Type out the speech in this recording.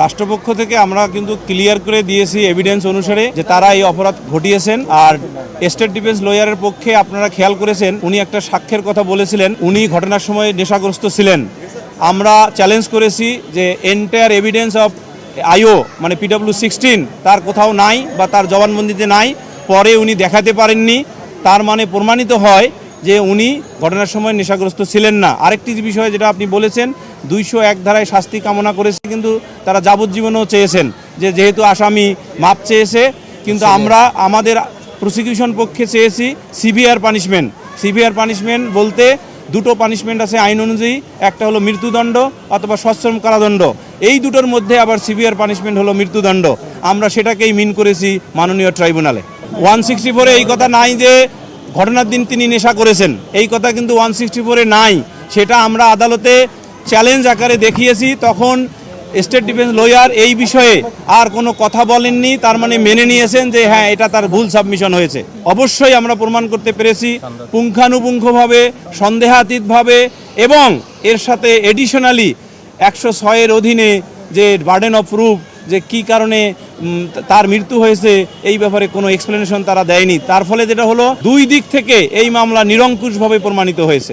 রাষ্ট্রপক্ষ থেকে আমরা কিন্তু ক্লিয়ার করে দিয়েছি এভিডেন্স অনুসারে যে তারা এই অপরাধ ঘটিয়েছেন। আর স্টেট ডিফেন্স লয়ারের পক্ষে আপনারা খেয়াল করেছেন উনি একটা সাক্ষ্যের কথা বলেছিলেন, উনি ঘটনার সময় নেশাগ্রস্ত ছিলেন। আমরা চ্যালেঞ্জ করেছি যে এন্টায়ার এভিডেন্স অফ আইও মানে PW16 তার কোথাও নাই বা তার জবানবন্দিতে নাই, পরে উনি দেখাতে পারেননি, তার মানে প্রমাণিত হয় যে উনি ঘটনার সময় নেশাগ্রস্ত ছিলেন না। আরেকটি বিষয় যেটা আপনি বলেছেন 201 ধারায় শাস্তি কামনা করেছে, কিন্তু তারা যাবজ্জীবনও চেয়েছেন, যে যেহেতু আসামি মাপ চেয়েছে, কিন্তু আমরা আমাদের প্রসিকিউশন পক্ষে চেয়েছি সিভিয়ার পানিশমেন্ট। সিভিয়ার পানিশমেন্ট বলতে দুটো পানিশমেন্ট আছে আইন অনুযায়ী, একটা হলো মৃত্যুদণ্ড অথবা সশ্রম কারাদণ্ড, এই দুটোর মধ্যে আবার সিভিয়ার পানিশমেন্ট হলো মৃত্যুদণ্ড। আমরা সেটাকেই মিন করেছি মাননীয় ট্রাইব্যুনালে। 164-এ এই কথা নাই যে ঘটনার দিন তিনি নেশা করেছেন, এই কথা কিন্তু 164-এ নাই। সেটা আমরা আদালতে চ্যালেঞ্জ আকারে দেখিয়েছি, তখন স্টেট ডিফেন্স লয়ার এই বিষয়ে আর কোনো কথা বলেননি, তার মানে মেনে নিয়েছেন যে হ্যাঁ এটা তার ভুল সাবমিশন হয়েছে। অবশ্যই আমরা প্রমাণ করতে পেরেছি পুঙ্খানুপুঙ্খভাবে, সন্দেহাতীতভাবে, এবং এর সাথে এডিশনালি 106-এর অধীনে যে বার্ডেন অফ প্রুফ, যে কি কারণে তার মৃত্যু হয়েছে এই ব্যাপারে কোনো এক্সপ্লেনেশন তারা দেয়নি। তার ফলে যেটা হলো দুই দিক থেকে এই মামলা নিরঙ্কুশভাবে প্রমাণিত হয়েছে।